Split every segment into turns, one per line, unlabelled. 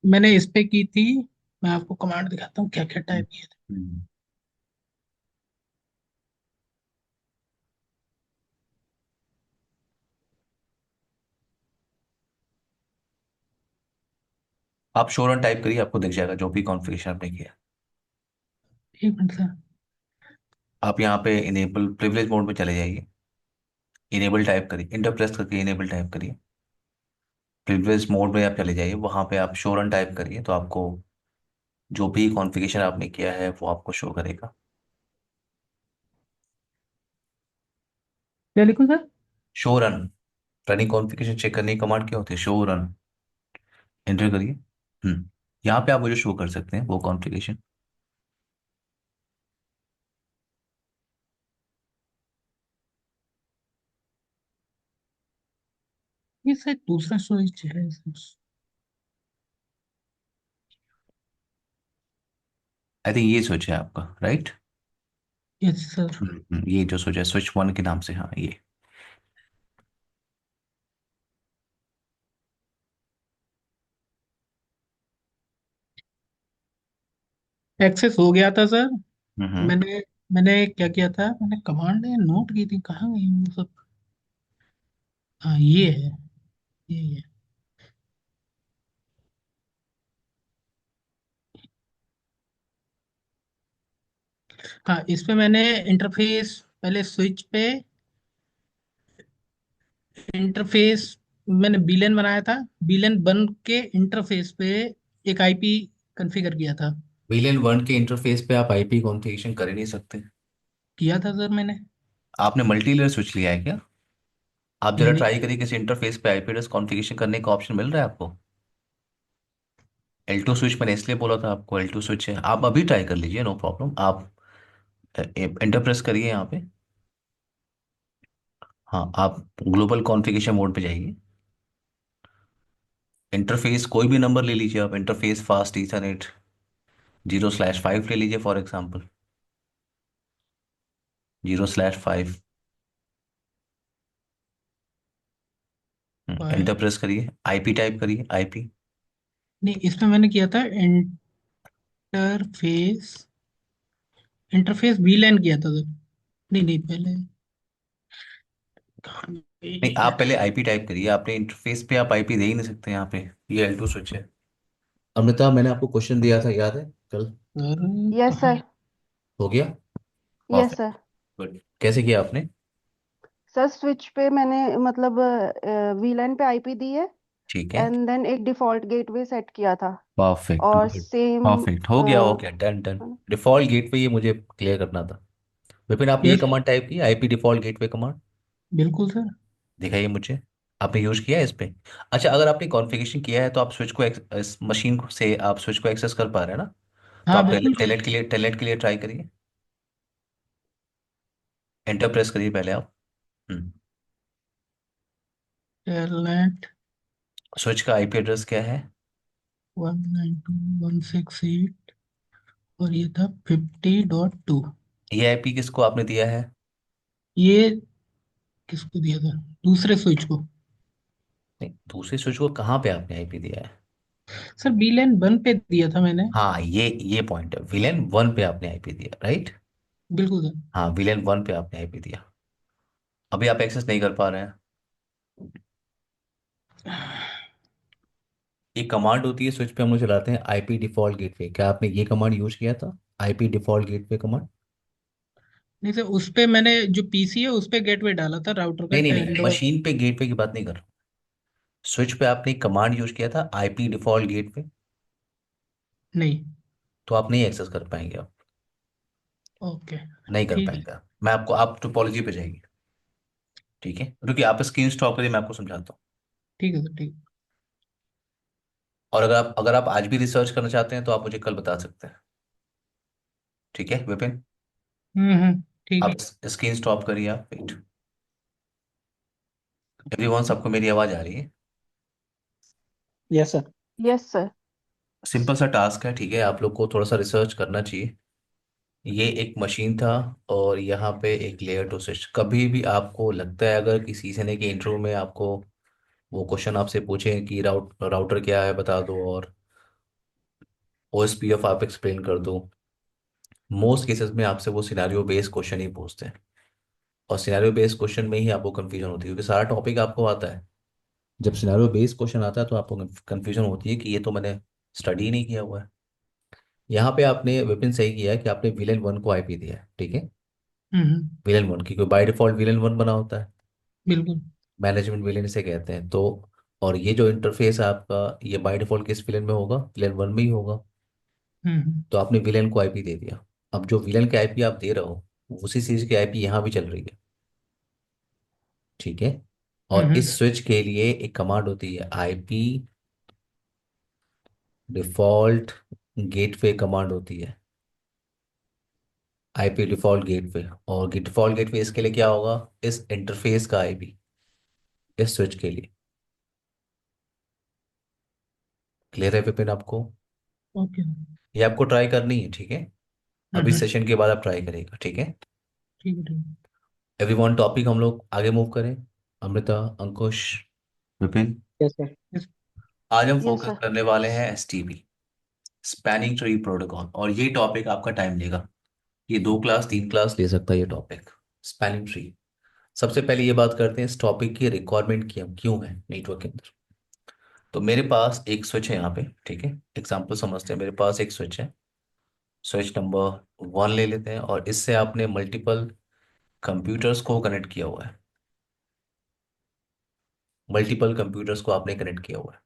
मैंने इस पे की थी। मैं आपको कमांड दिखाता हूँ क्या क्या टाइप किए थे।
हम्म। आप शो रन टाइप करिए, आपको दिख जाएगा जो भी कॉन्फ़िगरेशन आपने किया।
एक मिनट सर।
आप यहाँ पे इनेबल प्रिविलेज मोड में चले जाइए। इनेबल टाइप करिए, इंटर प्रेस करके इनेबल टाइप करिए। प्रिविलेज मोड में आप चले जाइए, वहाँ पे आप शो रन टाइप करिए तो आपको जो भी कॉन्फ़िगरेशन आपने किया है वो आपको शो करेगा।
क्या लिखूं sir?
Show run, running configuration check करने की कमांड क्या होती है? Show run. एंटर करिए। यहाँ पे आप मुझे शो कर सकते हैं वो कॉन्फ़िगरेशन।
ये सर दूसरा स्विच है सर।
आई थिंक ये स्विच है आपका, राइट?
Yes sir.
ये जो स्विच है, स्विच वन के नाम से, हाँ ये।
एक्सेस हो गया था सर।
हम्म।
मैंने मैंने क्या किया था, मैंने कमांड नोट की थी, कहाँ गई वो सब। हाँ ये है, ये है। हाँ इस पे मैंने इंटरफेस, पहले स्विच पे इंटरफेस मैंने बीलेन बनाया था। बीलेन बन के इंटरफेस पे एक आईपी कॉन्फ़िगर किया था।
VLAN 1 के इंटरफेस पे आप आईपी कॉन्फ़िगरेशन कर ही नहीं सकते।
किया था सर मैंने।
आपने मल्टी लेयर स्विच लिया है क्या? आप
नहीं
जरा
नहीं।
ट्राई करिए, किसी इंटरफेस पे आईपी एड्रेस कॉन्फ़िगरेशन करने का ऑप्शन मिल रहा है आपको? L2 स्विच मैंने इसलिए बोला था आपको, L2 स्विच है, आप अभी ट्राई कर लीजिए, नो प्रॉब्लम। आप एंटर प्रेस करिए यहाँ पे। हाँ, आप ग्लोबल कॉन्फ़िगरेशन मोड पे जाइए। इंटरफेस कोई भी नंबर ले लीजिए आप, इंटरफेस फास्ट ईथरनेट 0/5 ले लीजिए फॉर एग्जाम्पल। 0/5।
पाए।
एंटर प्रेस करिए, आईपी टाइप करिए, आईपी।
नहीं इसमें मैंने किया था इंटरफेस। इंटरफेस बीलेन किया था सर। नहीं नहीं पहले कहाँ
नहीं,
गई?
आप पहले आईपी टाइप करिए, आपने इंटरफेस पे आप आईपी दे ही नहीं सकते यहाँ पे। ये L2 स्विच है। अमृता, मैंने आपको क्वेश्चन दिया था, याद है कल?
सर
यस
कहाँ?
सर।
हो गया?
Yes
perfect.
सर।
गुड। कैसे किया आपने?
सर स्विच पे मैंने मतलब वीलैन पे आईपी दी है।
ठीक है।
एंड देन एक डिफॉल्ट गेटवे सेट किया था।
परफेक्ट,
और
गुड।
सेम।
परफेक्ट, हो गया, हो गया, डन डन। डिफॉल्ट गेटवे ये मुझे क्लियर करना था। विपिन, आपने ये
यस
कमांड टाइप की, आईपी डिफॉल्ट गेटवे कमांड?
बिल्कुल सर।
दिखाइए मुझे, आपने यूज किया है इस पे? अच्छा, अगर आपने कॉन्फ़िगरेशन किया है तो आप स्विच को इस मशीन से आप स्विच को एक्सेस कर पा रहे हैं ना? तो
हाँ
आप
बिल्कुल सर।
टेलेट के लिए ट्राई करिए। एंटर प्रेस करिए पहले आप।
टेलनेट
स्विच का आईपी एड्रेस क्या है?
192.168 और ये था 50.2।
ये आईपी किसको आपने दिया है?
ये किसको दिया था? दूसरे स्विच को।
नहीं, दूसरे स्विच को कहाँ पे आपने आईपी दिया है?
सर बीलेन वन पे दिया था मैंने।
हाँ, ये पॉइंट है, विलेन 1 पे आपने आईपी दिया, राइट?
बिल्कुल सर।
हाँ, विलेन 1 पे आपने आईपी दिया। अभी आप एक्सेस नहीं कर पा रहे हैं। एक कमांड होती है स्विच पे हम लोग चलाते हैं, आईपी डिफॉल्ट गेटवे, क्या आपने ये कमांड यूज किया था? IP default gateway command.
नहीं सर, उस पे मैंने जो पीसी है उस पे गेटवे डाला था राउटर का
नहीं नहीं नहीं,
10 डॉट।
मशीन पे गेटवे की बात नहीं कर रहा हूँ। स्विच पे आपने एक कमांड यूज किया था, आईपी डिफॉल्ट गेटवे।
नहीं।
तो आप नहीं एक्सेस कर पाएंगे आप।
ओके।
नहीं कर
ठीक है।
पाएंगे आप। मैं आपको, आप टोपोलॉजी पे जाइए। ठीक है, क्योंकि आप स्क्रीन स्टॉप करिए, मैं आपको समझाता हूँ।
ठीक है सर ठीक।
और अगर आप आज भी रिसर्च करना चाहते हैं तो आप मुझे कल बता सकते हैं। ठीक है विपिन?
ठीक
आप
है।
स्क्रीन स्टॉप करिए, आप वेट। एवरीवन, सबको मेरी आवाज आ रही है?
Yes sir.
Yes sir.
Simple सा टास्क है, ठीक है, आप लोग को थोड़ा सा रिसर्च करना चाहिए। ये एक मशीन था और यहाँ पे एक लेयर टू स्विच। कभी भी आपको लगता है, अगर किसी से ने कि इंटरव्यू में आपको वो क्वेश्चन आपसे पूछे कि राउटर क्या है बता दो, और ओएसपीएफ आप एक्सप्लेन कर दो। मोस्ट केसेस में आपसे वो सिनेरियो बेस्ड क्वेश्चन ही पूछते हैं, और सिनेरियो बेस्ड क्वेश्चन में ही आपको कंफ्यूजन होती है, क्योंकि सारा टॉपिक आपको आता है। जब सिनेरियो बेस्ड क्वेश्चन आता है तो आपको कंफ्यूजन होती है कि ये तो मैंने स्टडी नहीं किया हुआ है। यहाँ पे आपने विपिन सही किया है कि आपने विलेन वन को आईपी दिया है, ठीक है।
हम्म।
विलेन वन की कोई बाय डिफॉल्ट विलेन वन बना होता है,
बिल्कुल।
मैनेजमेंट विलेन इसे कहते हैं। तो और ये जो इंटरफेस है आपका, ये बाय डिफॉल्ट किस विलेन में होगा, विलेन वन में ही होगा।
हम्म।
तो आपने विलेन को आईपी दे दिया। अब जो विलेन के आईपी आप दे रहे हो, उसी चीज की आईपी यहाँ भी चल रही है, ठीक है। और
हम्म।
इस स्विच के लिए एक कमांड होती है, आईपी डिफॉल्ट गेटवे कमांड होती है, आईपी डिफॉल्ट गेटवे। और डिफॉल्ट गेटवे इसके लिए क्या होगा, इस इंटरफेस का आईपी, इस स्विच के लिए। क्लियर है विपिन आपको?
ओके।
ये आपको ट्राई करनी है, ठीक है। अभी
हम्म।
सेशन के बाद आप ट्राई करेगा, ठीक है।
ठीक है, ठीक है।
एवरीवन, टॉपिक हम लोग आगे मूव करें। Amrita, Ankush, Vipin,
yes sir.
Yes,
आज हम
यस
फोकस
सर।
करने वाले हैं एसटीपी, स्पैनिंग ट्री प्रोटोकॉल। और ये टॉपिक आपका टाइम लेगा, ये 2 क्लास 3 क्लास ले सकता है ये टॉपिक, स्पैनिंग ट्री। सबसे पहले ये बात करते हैं इस टॉपिक की रिक्वायरमेंट क्यों क्यों है नेटवर्क के अंदर। तो मेरे पास एक स्विच है यहाँ पे, ठीक है। एग्जांपल समझते हैं, मेरे पास एक स्विच है, स्विच नंबर 1 ले लेते हैं, और इससे आपने मल्टीपल कंप्यूटर्स को कनेक्ट किया हुआ है, मल्टीपल कंप्यूटर्स को आपने कनेक्ट किया हुआ है।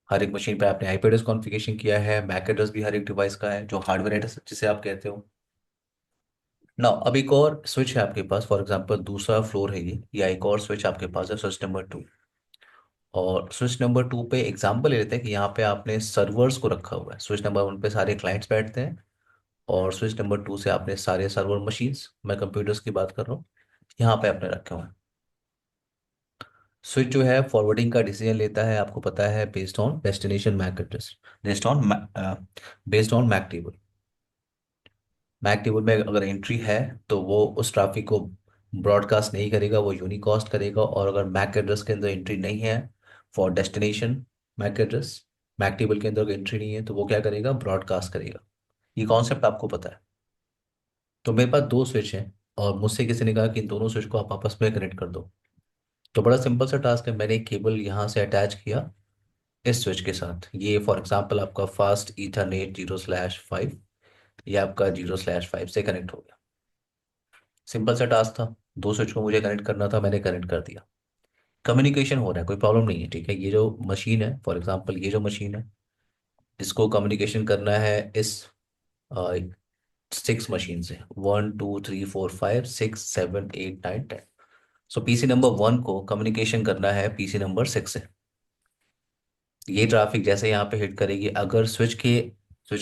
हर एक मशीन पे आपने आईपी एड्रेस कॉन्फ़िगरेशन किया है, मैक एड्रेस भी हर एक डिवाइस का है, जो हार्डवेयर एड्रेस जिसे आप कहते हो ना। अब एक और स्विच है आपके पास, फॉर एग्जांपल दूसरा फ्लोर है ये, या एक और स्विच आपके पास है, स्विच नंबर 2। और स्विच नंबर 2 पे एग्जांपल ले लेते हैं कि यहाँ पे आपने सर्वर्स को रखा हुआ है। स्विच नंबर 1 पे सारे क्लाइंट्स बैठते हैं, और स्विच नंबर 2 से आपने सारे सर्वर मशीन्स, मैं कंप्यूटर्स की बात कर रहा हूँ, यहाँ पे आपने रखे हुए हैं। स्विच जो है फॉरवर्डिंग का डिसीजन लेता है, आपको पता है, based on destination MAC address, based on MAC table. MAC table में अगर एंट्री है तो वो उस ट्रैफिक को ब्रॉडकास्ट नहीं करेगा, वो यूनिकास्ट करेगा। और अगर मैक एड्रेस के अंदर एंट्री नहीं है for destination MAC address, MAC table के अंदर एंट्री नहीं है, तो वो क्या करेगा, ब्रॉडकास्ट करेगा। ये कॉन्सेप्ट आपको पता है। तो मेरे पास 2 स्विच हैं, और मुझसे किसी ने कहा कि इन दोनों स्विच को आप आपस में कनेक्ट कर दो। तो बड़ा सिंपल सा टास्क है, मैंने एक केबल यहाँ से अटैच किया इस स्विच के साथ। ये फॉर एग्जांपल आपका फास्ट ईथरनेट 0/5, ये आपका 0/5 से कनेक्ट हो गया। सिंपल सा टास्क था, 2 स्विच को मुझे कनेक्ट करना था, मैंने कनेक्ट कर दिया। कम्युनिकेशन हो रहा है, कोई प्रॉब्लम नहीं है, ठीक है। ये जो मशीन है, फॉर एग्जांपल ये जो मशीन है, इसको कम्युनिकेशन करना है इस 6 मशीन से, 1 2 3 4 5 6 7 8 9 10। सो पीसी नंबर 1 को कम्युनिकेशन करना है पीसी नंबर 6 से। ये ट्रैफिक जैसे यहाँ पे हिट करेगी, अगर स्विच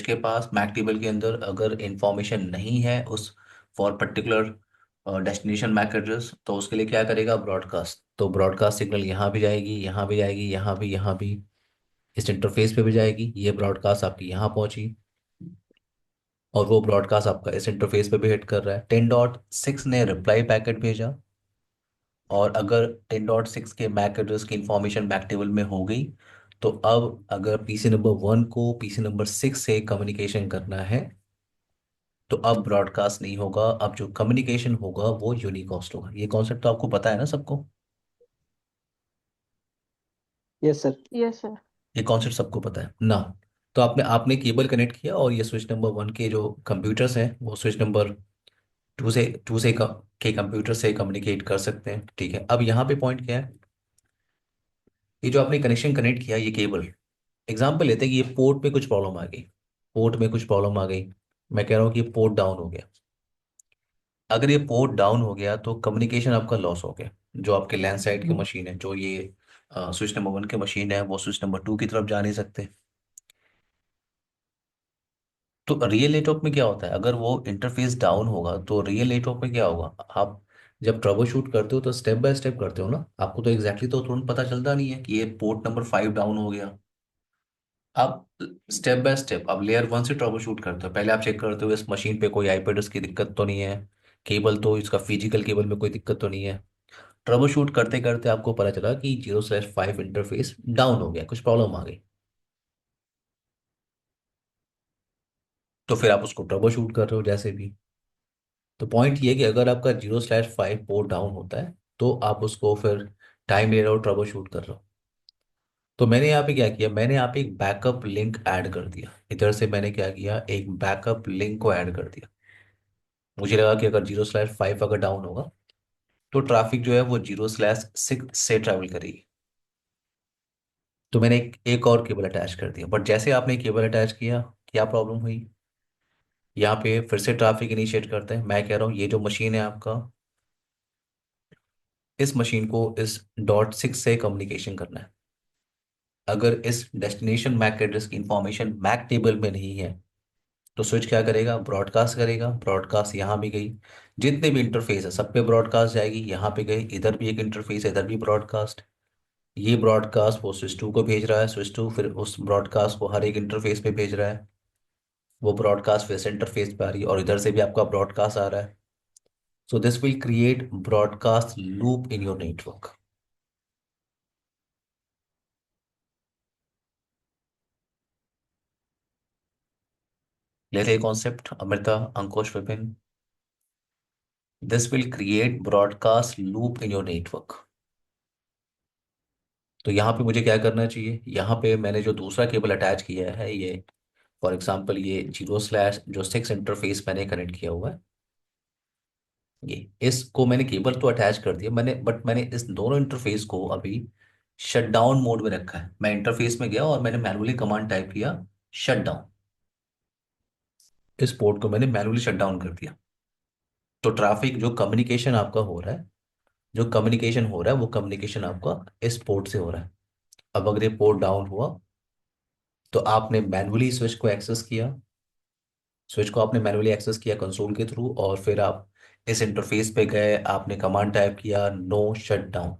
के पास मैक टेबल के अंदर अगर इंफॉर्मेशन नहीं है उस for particular destination MAC address, तो उसके लिए क्या करेगा, ब्रॉडकास्ट। तो ब्रॉडकास्ट सिग्नल यहाँ भी जाएगी, यहाँ भी जाएगी, यहाँ भी, यहाँ भी, इस इंटरफेस पे भी जाएगी। ये ब्रॉडकास्ट आपकी यहाँ पहुंची, और वो ब्रॉडकास्ट आपका इस इंटरफेस पे भी हिट कर रहा है। 10.6 ने रिप्लाई पैकेट भेजा, और अगर 10.6 के मैक एड्रेस की इंफॉर्मेशन मैक टेबल में हो गई, तो अब अगर पीसी नंबर 1 को पीसी नंबर 6 से कम्युनिकेशन करना है, तो अब ब्रॉडकास्ट नहीं होगा, अब जो कम्युनिकेशन होगा वो यूनिकॉस्ट होगा। ये कॉन्सेप्ट तो आपको पता है ना सबको?
Yes sir.
Yes sir.
ये कॉन्सेप्ट सबको पता है ना। तो आपने आपने केबल कनेक्ट किया, और ये स्विच नंबर 1 के जो कंप्यूटर्स हैं वो स्विच नंबर 2 से के कंप्यूटर से कम्युनिकेट कर सकते हैं, ठीक है। अब यहाँ पे पॉइंट क्या है, ये जो आपने कनेक्शन कनेक्ट किया ये केबल, एग्जाम्पल लेते हैं कि ये पोर्ट में कुछ प्रॉब्लम आ गई, पोर्ट में कुछ प्रॉब्लम आ गई, मैं कह रहा हूँ कि पोर्ट डाउन हो गया। अगर ये पोर्ट डाउन हो गया तो कम्युनिकेशन आपका लॉस हो गया। जो आपके लैंड साइड की मशीन है, जो ये स्विच नंबर 1 की मशीन है, वो स्विच नंबर 2 की तरफ जा नहीं सकते। तो रियल नेटवर्क में क्या होता है, अगर वो इंटरफेस डाउन होगा तो रियल नेटवर्क में क्या होगा, आप जब ट्रबल शूट करते हो तो स्टेप बाय स्टेप करते हो ना, आपको तो एग्जैक्टली तो तुरंत पता चलता नहीं है कि ये पोर्ट नंबर 5 डाउन हो गया। आप स्टेप बाय स्टेप, आप लेयर 1 से ट्रबल शूट करते हो। पहले आप चेक करते हो इस मशीन पे कोई आईपी एड्रेस की दिक्कत तो नहीं है, केबल तो इसका फिजिकल केबल में कोई दिक्कत तो नहीं है। ट्रबल शूट करते करते आपको पता चला कि 0/5 इंटरफेस डाउन हो गया, कुछ प्रॉब्लम आ गई। तो फिर आप उसको ट्रबल शूट कर रहे हो जैसे भी। तो पॉइंट ये कि अगर आपका 0/5 पोर्ट डाउन होता है तो आप उसको फिर टाइम ले रहे हो, ट्रबल शूट कर रहे हो। तो मैंने यहाँ पे क्या किया, मैंने यहाँ पे एक बैकअप लिंक ऐड कर दिया। इधर से मैंने क्या किया, एक बैकअप लिंक को ऐड कर दिया। मुझे लगा कि अगर 0/5 अगर डाउन होगा तो ट्रैफिक जो है वो 0/6 से ट्रैवल करेगी। तो मैंने एक और केबल अटैच कर दिया। बट जैसे आपने केबल अटैच किया, क्या प्रॉब्लम हुई, यहाँ पे फिर से ट्रैफिक इनिशिएट करते हैं। मैं कह रहा हूँ ये जो मशीन है आपका, इस मशीन को इस .6 से कम्युनिकेशन करना है। अगर इस डेस्टिनेशन मैक एड्रेस की इंफॉर्मेशन मैक टेबल में नहीं है तो स्विच क्या करेगा, ब्रॉडकास्ट करेगा। ब्रॉडकास्ट यहाँ भी गई, जितने भी इंटरफेस है सब पे ब्रॉडकास्ट जाएगी। यहाँ पे गई, इधर भी एक इंटरफेस है, इधर भी ब्रॉडकास्ट। ये ब्रॉडकास्ट वो स्विच टू को भेज रहा है, स्विच टू फिर उस ब्रॉडकास्ट को हर एक इंटरफेस पे भेज रहा है। वो ब्रॉडकास्ट फिर से इंटरफेस पे आ रही है और इधर से भी आपका ब्रॉडकास्ट आ रहा है। So this will create broadcast loop in your network. लेते concept Amrita, Ankush, Vipin. This will create broadcast loop in your network. तो यहाँ पे मुझे क्या करना चाहिए, यहाँ पे मैंने जो दूसरा केबल अटैच किया है, ये फॉर एग्जांपल ये 0/6 इंटरफेस मैंने कनेक्ट किया हुआ है। ये इसको मैंने केबल तो अटैच कर दिया मैंने, बट मैंने इस दोनों इंटरफेस को अभी शट डाउन मोड में रखा है। मैं इंटरफेस में गया और मैंने मैनुअली कमांड टाइप किया, शट डाउन। इस पोर्ट को मैंने मैनुअली शट डाउन कर दिया। तो ट्रैफिक जो कम्युनिकेशन आपका हो रहा है, जो कम्युनिकेशन हो रहा है वो कम्युनिकेशन आपका इस पोर्ट से हो रहा है। अब अगर ये पोर्ट डाउन हुआ तो आपने मैनुअली स्विच को एक्सेस किया, स्विच को आपने मैनुअली एक्सेस किया कंसोल के थ्रू, और फिर आप इस इंटरफेस पे गए, आपने कमांड टाइप किया नो शट डाउन,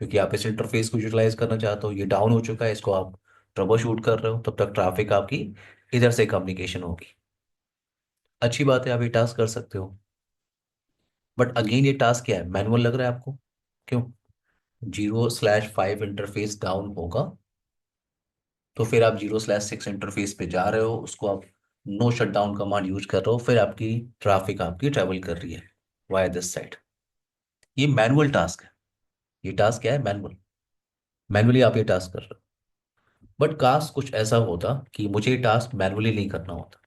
क्योंकि आप इस इंटरफेस को यूटिलाइज करना चाहते हो। ये डाउन हो चुका है, इसको आप ट्रबल शूट कर रहे हो, तब तक ट्रैफिक आपकी इधर से कम्युनिकेशन होगी। अच्छी बात है, आप ये टास्क कर सकते हो। बट अगेन ये टास्क क्या है, मैनुअल लग रहा है आपको, क्यों? 0/5 इंटरफेस डाउन होगा तो फिर आप 0/6 इंटरफेस पे जा रहे हो, उसको आप no shut down command use कर रहे हो, फिर आपकी ट्रैफिक आपकी ट्रेवल कर रही है वाया दिस साइड। ये मैनुअल टास्क है। ये टास्क क्या है, मैनुअल। मैनुअली आप ये टास्क कर रहे हो। बट काश कुछ ऐसा होता कि मुझे ये टास्क मैनुअली नहीं करना होता,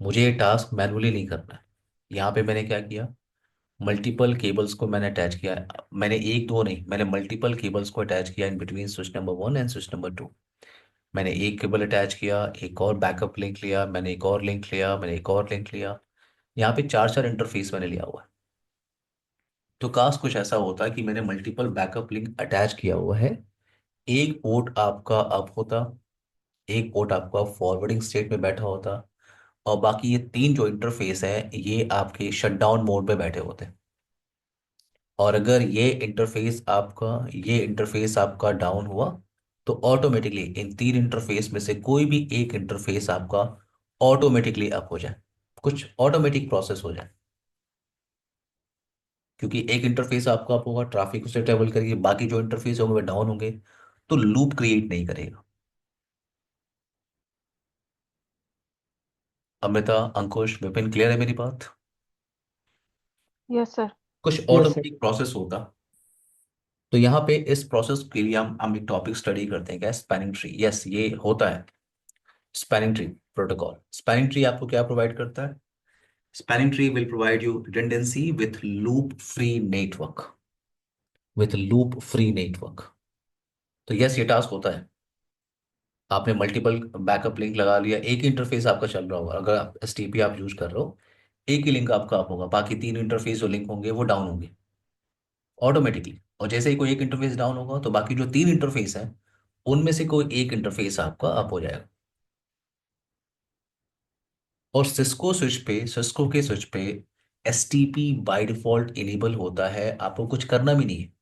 मुझे ये टास्क मैनुअली नहीं करना है। यहाँ पे मैंने क्या किया, मल्टीपल केबल्स को मैंने अटैच किया है। मैंने एक दो नहीं, मैंने मल्टीपल केबल्स को अटैच किया in between switch number 1 and switch number 2। मैंने एक केबल अटैच किया, एक और बैकअप लिंक लिया, मैंने एक और लिंक लिया, मैंने एक और लिंक लिया। यहाँ पे चार चार इंटरफेस मैंने लिया हुआ है। तो काश कुछ ऐसा होता कि मैंने मल्टीपल बैकअप लिंक अटैच किया हुआ है। एक पोर्ट आपका अप होता, एक पोर्ट आपका फॉरवर्डिंग स्टेट में बैठा होता, और बाकी ये तीन जो इंटरफेस है ये आपके शटडाउन मोड में बैठे होते। और अगर ये इंटरफेस आपका डाउन हुआ तो ऑटोमेटिकली इन तीन इंटरफेस में से कोई भी एक इंटरफेस आपका ऑटोमेटिकली अप हो जाए, कुछ ऑटोमेटिक प्रोसेस हो जाए। क्योंकि एक इंटरफेस आपका अप होगा, ट्रैफिक उसे ट्रेवल करेगी, बाकी जो इंटरफेस होंगे वो डाउन होंगे, तो लूप क्रिएट नहीं करेगा। अमृता, अंकुश, विपिन, क्लियर है मेरी बात?
Yes sir.
कुछ
यस सर।
ऑटोमेटिक प्रोसेस होगा। तो यहाँ पे इस प्रोसेस के लिए हम एक टॉपिक स्टडी करते हैं, क्या, स्पैनिंग ट्री। यस, ये होता है spanning tree protocol. Spanning tree आपको क्या प्रोवाइड करता है? Spanning tree will provide you redundancy with loop free network, with loop free network. तो यस, ये टास्क होता है। आपने मल्टीपल बैकअप लिंक लगा लिया, एक ही इंटरफेस आपका चल रहा होगा, अगर आप एसटीपी आप यूज कर रहे हो, एक ही लिंक आपका अप होगा, बाकी तीन इंटरफेस जो लिंक होंगे वो डाउन होंगे ऑटोमेटिकली। और जैसे ही कोई एक इंटरफेस डाउन होगा तो बाकी जो तीन इंटरफेस हैं उनमें से कोई एक इंटरफेस आपका अप हो जाएगा। और सिस्को के स्विच पे एसटीपी बाय डिफॉल्ट इनेबल होता है, आपको कुछ करना भी नहीं है।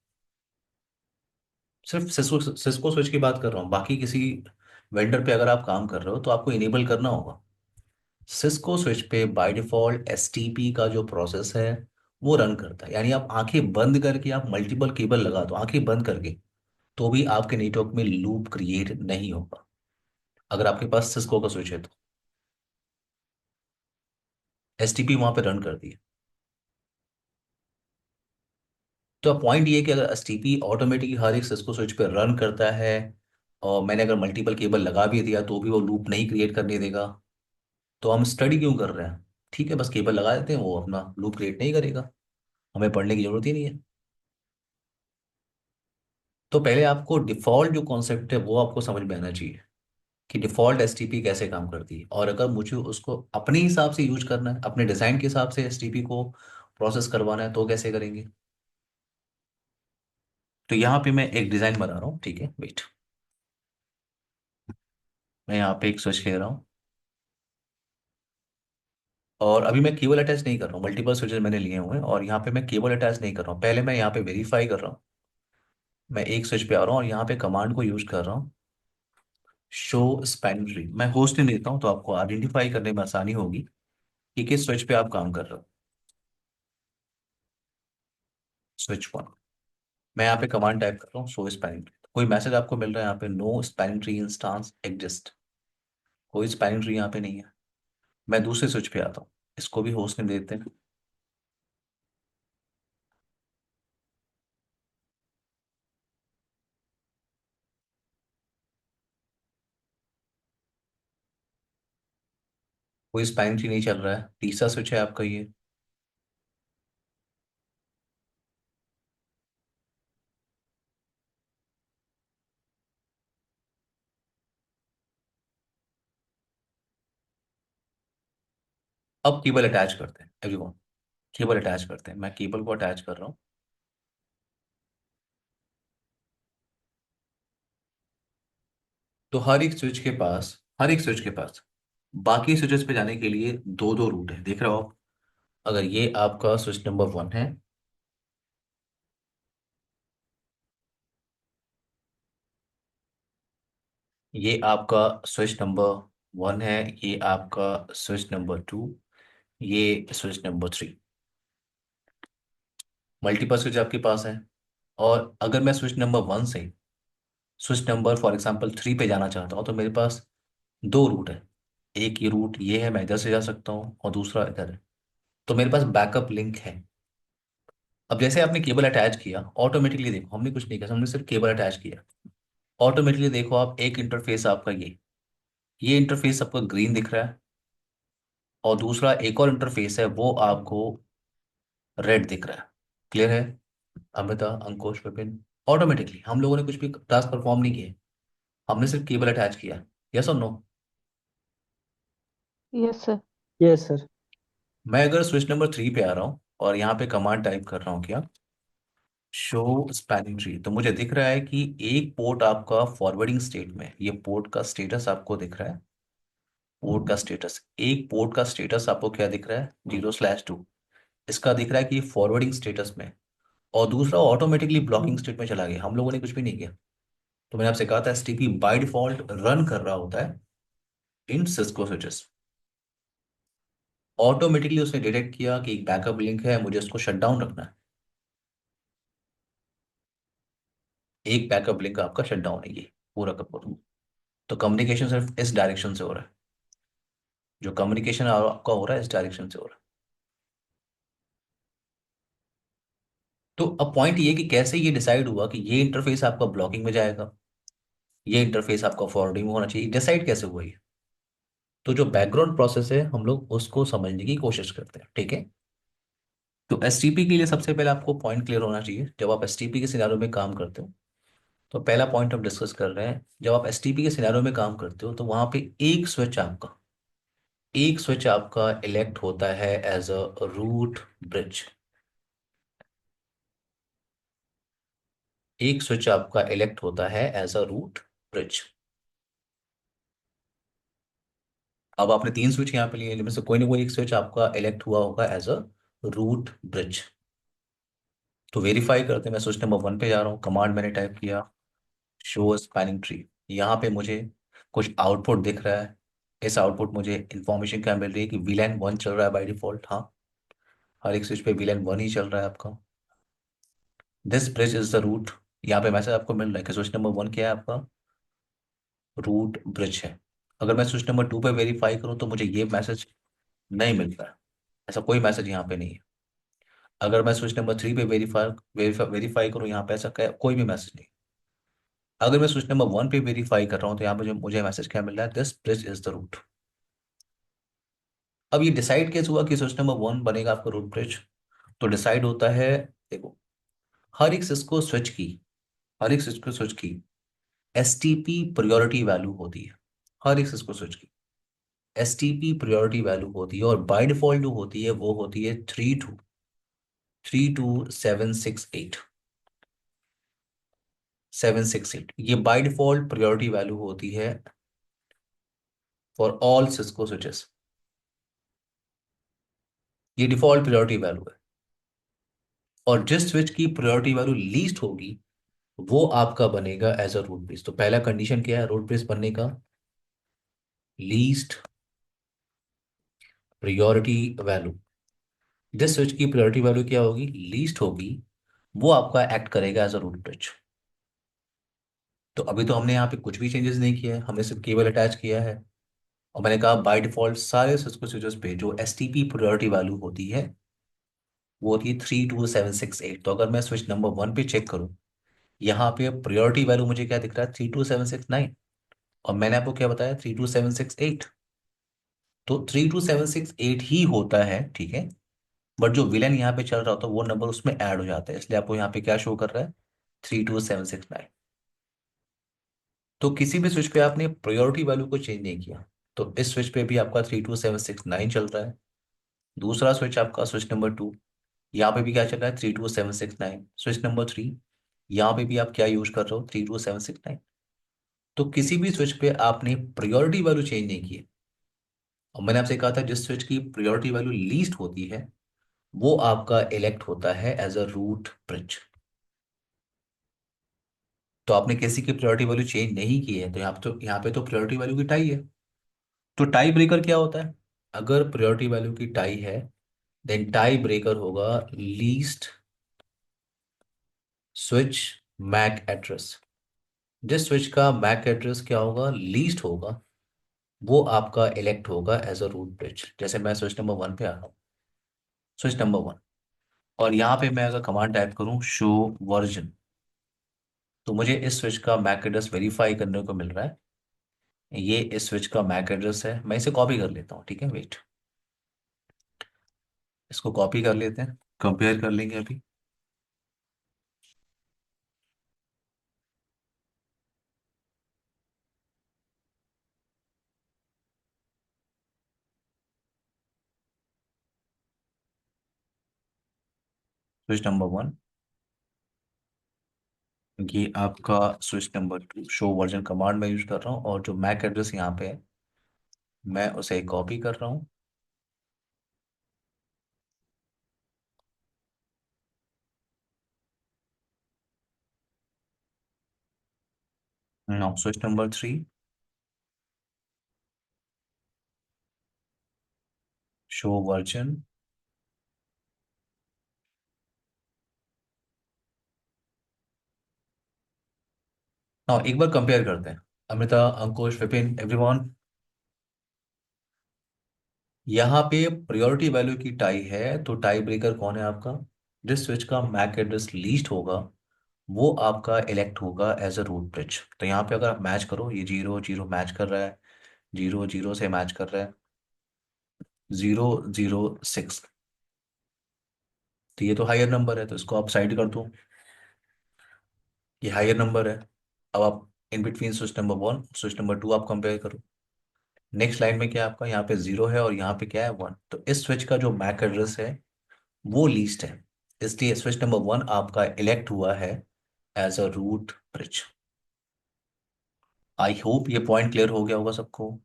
सिर्फ सिस्को स्विच की बात कर रहा हूँ, बाकी किसी वेंडर पे अगर आप काम कर रहे हो तो आपको इनेबल करना होगा। सिस्को स्विच पे बाय डिफॉल्ट एसटीपी का जो प्रोसेस है वो रन करता है। यानी आप आंखें बंद करके आप मल्टीपल केबल लगा दो, आंखें बंद करके, तो भी आपके नेटवर्क में लूप क्रिएट नहीं होगा, अगर आपके पास सिस्को का स्विच है तो। एसटीपी वहां पे रन करती है। तो पॉइंट ये है कि अगर एसटीपी ऑटोमेटिकली हर एक सिस्को स्विच पे रन करता है, और मैंने अगर मल्टीपल केबल लगा भी दिया तो भी वो लूप नहीं क्रिएट करने देगा, तो हम स्टडी क्यों कर रहे हैं? ठीक है, बस केबल लगा देते हैं, वो अपना लूप क्रिएट नहीं करेगा, हमें पढ़ने की जरूरत ही नहीं है। तो पहले आपको डिफॉल्ट जो कॉन्सेप्ट है वो आपको समझ में आना चाहिए कि डिफॉल्ट एसटीपी कैसे काम करती है, और अगर मुझे उसको अपने हिसाब से यूज करना है, अपने डिजाइन के हिसाब से एसटीपी को प्रोसेस करवाना है, तो कैसे करेंगे? तो यहाँ पे मैं एक डिजाइन बना रहा हूँ, ठीक है, वेट। मैं यहाँ पे एक स्विच ले रहा हूँ, और अभी मैं केबल अटैच नहीं कर रहा हूँ, मल्टीपल स्विचेस मैंने लिए हुए हैं, और यहाँ पे मैं केबल अटैच नहीं कर रहा हूँ। पहले मैं यहाँ पे वेरीफाई कर रहा हूँ। मैं एक स्विच पे आ रहा हूँ और यहाँ पे कमांड को यूज कर रहा हूँ, शो स्पैन ट्री। मैं होस्ट नेम देता हूँ तो आपको आइडेंटिफाई करने में आसानी होगी कि किस स्विच पे आप काम कर रहे हो। Switch one. मैं यहाँ पे कमांड टाइप कर रहा हूँ, शो स्पैनिंग ट्री। कोई मैसेज आपको मिल रहा है यहाँ पे, no spanning tree instance exist. कोई स्पैनिंग ट्री यहाँ पे नहीं है। मैं दूसरे स्विच पे आता हूँ, इसको भी होस्ट नेम देते हैं। कोई स्पैनिंग ट्री नहीं चल रहा है। तीसरा स्विच है आपका ये। अब केबल अटैच करते हैं एवरीवन। केबल अटैच करते हैं, मैं केबल को अटैच कर रहा हूँ। तो हर एक स्विच के पास बाकी स्विचेस पे जाने के लिए दो दो रूट है, देख रहे हो आप? अगर ये आपका स्विच नंबर वन है, ये आपका स्विच नंबर वन है, ये आपका स्विच नंबर टू, ये switch number three. Multiple switch आपके पास है। और अगर मैं स्विच नंबर वन से switch number for example three पे जाना चाहता हूँ, तो मेरे पास दो रूट है। एक ये रूट ये है, मैं इधर से जा सकता हूँ, और दूसरा इधर है। तो मेरे पास बैकअप लिंक है। अब जैसे आपने केबल अटैच किया, ऑटोमेटिकली देखो, हमने कुछ नहीं किया, हमने सिर्फ केबल अटैच किया। ऑटोमेटिकली देखो आप, एक इंटरफेस आपका ये इंटरफेस आपको ग्रीन दिख रहा है, और दूसरा एक और इंटरफेस है वो आपको रेड दिख रहा है। क्लियर है? अमिता, अंकुश, विपिन, ऑटोमेटिकली हम लोगों ने कुछ भी टास्क परफॉर्म नहीं किए, हमने सिर्फ केबल अटैच किया। यस और no?
Yes sir.
Yes sir.
मैं अगर स्विच नंबर थ्री पे आ रहा हूँ और यहाँ पे कमांड टाइप कर रहा हूँ, क्या, शो स्पैनिंग ट्री, तो मुझे दिख रहा है कि एक पोर्ट आपका फॉरवर्डिंग स्टेट में, ये पोर्ट का स्टेटस आपको दिख रहा है। पोर्ट का स्टेटस, एक पोर्ट का स्टेटस आपको क्या दिख रहा है, 0/2। इसका दिख रहा है कि फॉरवर्डिंग स्टेटस में, और दूसरा ऑटोमेटिकली ब्लॉकिंग स्टेट में चला गया, हम लोगों ने कुछ भी नहीं किया। तो मैंने आपसे कहा था एसटीपी बाय डिफॉल्ट रन कर रहा होता है इन सिस्को स्विचेस। ऑटोमेटिकली उसने डिटेक्ट किया कि एक बैकअप लिंक है, मुझे उसको शट डाउन रखना है। एक बैकअप लिंक आपका शट डाउन है, ये पूरा का पूरा। तो कम्युनिकेशन सिर्फ इस डायरेक्शन से हो रहा है, जो कम्युनिकेशन आपका हो रहा है इस डायरेक्शन से हो रहा है। तो अब पॉइंट ये कि कैसे ये डिसाइड हुआ कि ये इंटरफेस आपका ब्लॉकिंग में जाएगा, ये इंटरफेस आपका फॉरवर्डिंग में होना चाहिए, डिसाइड कैसे हुआ ये? तो जो बैकग्राउंड प्रोसेस है हम लोग उसको समझने की कोशिश करते हैं, ठीक है। तो एसटीपी के लिए सबसे पहले आपको पॉइंट क्लियर होना चाहिए, जब आप एसटीपी के सिनेरियो में काम करते हो। तो पहला पॉइंट हम डिस्कस कर रहे हैं, जब आप एसटीपी के सिनेरियो में काम करते हो तो वहां पे एक स्विच आपका इलेक्ट होता है एज अ रूट ब्रिज। एक स्विच आपका इलेक्ट होता है एज अ रूट ब्रिज। अब आपने तीन स्विच यहाँ पे लिए, इनमें से कोई ना कोई एक स्विच आपका इलेक्ट हुआ होगा एज अ रूट ब्रिज। तो वेरीफाई करते हैं, मैं स्विच नंबर वन पे जा रहा हूँ, कमांड मैंने टाइप किया, शो स्पैनिंग ट्री। यहाँ पे मुझे कुछ आउटपुट दिख रहा है। इस आउटपुट मुझे इंफॉर्मेशन क्या मिल रही है कि वीलैन वन चल रहा है बाय डिफॉल्ट। हाँ, हर एक स्विच पे वीलैन वन ही चल रहा है आपका। This bridge is the root. यहाँ पे मैसेज आपको मिल रहा है कि स्विच नंबर वन क्या है आपका, रूट ब्रिज है। अगर मैं स्विच नंबर टू पे वेरीफाई करूँ तो मुझे ये मैसेज नहीं मिल रहा है। ऐसा कोई मैसेज यहाँ पे नहीं है। अगर मैं स्विच नंबर 3 पे वेरीफाई वेरीफाई वेरीफाई करूँ, यहाँ पे ऐसा कोई भी मैसेज नहीं। अगर मैं स्विच नंबर 1 पे वेरीफाई कर रहा हूँ तो यहाँ पे जो मुझे मैसेज क्या मिल रहा है, this bridge is the root. अब ये डिसाइड कैसे हुआ कि स्विच नंबर 1 बनेगा आपका रूट ब्रिज? तो डिसाइड होता है, देखो, हर एक सिस्को स्विच की हर एक सिस्को स्विच की एसटीपी प्रायोरिटी वैल्यू होती है। हर एक सिस्को स्विच की एसटीपी प्रायोरिटी वैल्यू होती है, और बाय डिफॉल्ट जो होती है वो होती है 32768। 768 ये बाय डिफॉल्ट प्रायोरिटी वैल्यू होती है फॉर ऑल सिस्को स्विचेस। ये डिफॉल्ट प्रायोरिटी वैल्यू है। और जिस स्विच की प्रायोरिटी वैल्यू लीस्ट होगी वो आपका बनेगा एज अ रूट ब्रिज। तो पहला कंडीशन क्या है रूट ब्रिज बनने का? Least priority value. जिस स्विच की प्रायोरिटी वैल्यू क्या होगी, लीस्ट होगी, वो आपका एक्ट करेगा एज अ रूट ब्रिज। तो अभी तो हमने यहाँ पे कुछ भी चेंजेस नहीं किया है, हमने सिर्फ केबल अटैच किया है। और मैंने कहा बाय डिफॉल्ट सारे सिस्को स्विचेस पे जो एसटीपी प्रायोरिटी वैल्यू होती है वो होती है 32768। तो अगर मैं स्विच नंबर 1 पे चेक करूँ, यहाँ पे प्रायोरिटी वैल्यू मुझे क्या दिख रहा है, 32769। और मैंने आपको क्या बताया, 32768। तो 32768 ही होता है, ठीक है। बट जो विलन यहाँ पे चल रहा होता है वो नंबर उसमें ऐड हो जाता है, इसलिए आपको यहाँ पे क्या शो कर रहा है, 32769। तो किसी भी स्विच पे आपने प्रायोरिटी वैल्यू को चेंज नहीं किया, तो इस स्विच पे भी आपका 32769 चल रहा है। दूसरा स्विच आपका स्विच नंबर 2, यहाँ पे भी क्या चल रहा है, 32769। स्विच नंबर 3, यहाँ पे भी आप क्या यूज कर रहे हो, 32769। तो किसी भी स्विच पे आपने प्रायोरिटी वैल्यू चेंज नहीं की है। और मैंने आपसे कहा था जिस स्विच की प्रायोरिटी वैल्यू लीस्ट होती है वो आपका इलेक्ट होता है एज अ रूट ब्रिज। तो आपने किसी की प्रायोरिटी वैल्यू चेंज नहीं की है, तो यहाँ पे तो प्रायोरिटी वैल्यू की टाई है। तो टाई ब्रेकर क्या होता है? अगर प्रायोरिटी वैल्यू की टाई है देन टाई ब्रेकर होगा लीस्ट स्विच मैक एड्रेस। जिस स्विच का मैक एड्रेस क्या होगा, लीस्ट होगा, वो आपका इलेक्ट होगा एज अ रूट ब्रिज। जैसे मैं स्विच नंबर 1 पे आ रहा हूँ, स्विच नंबर 1, और यहाँ पे मैं अगर कमांड टाइप करूँ शो वर्जन, तो मुझे इस स्विच का मैक एड्रेस वेरीफाई करने को मिल रहा है। ये इस स्विच का मैक एड्रेस है, मैं इसे कॉपी कर लेता हूँ, ठीक है, वेट। इसको कॉपी कर लेते हैं, कंपेयर कर लेंगे अभी। स्विच नंबर 1, ये आपका switch number 2, show version command में यूज कर रहा हूँ, और जो मैक एड्रेस यहाँ पे है मैं उसे कॉपी कर रहा हूँ। Now switch number 3, show version. Now एक बार कंपेयर करते हैं, अमृता, अंकुश, विपिन, एवरीवन। यहाँ पे प्रायोरिटी वैल्यू की टाई है, तो टाई ब्रेकर कौन है आपका? जिस स्विच का मैक एड्रेस लीस्ट होगा वो आपका इलेक्ट होगा एज अ रूट ब्रिज। तो यहाँ पे अगर आप मैच करो, ये 0 0 मैच कर रहा है, 0 0 से मैच कर रहा है, 0 0 6। तो ये तो हायर नंबर है, तो इसको आप साइड कर दो, ये हायर नंबर है। अब आप in between switch number 1 switch number 2 आप कंपेयर करो। नेक्स्ट लाइन में क्या है आपका, यहाँ पे 0 है और यहाँ पे क्या है, 1। तो इस स्विच का जो मैक एड्रेस है वो लीस्ट है, इसलिए स्विच नंबर 1 आपका इलेक्ट हुआ है as a root bridge. I hope ये पॉइंट क्लियर हो गया होगा सबको।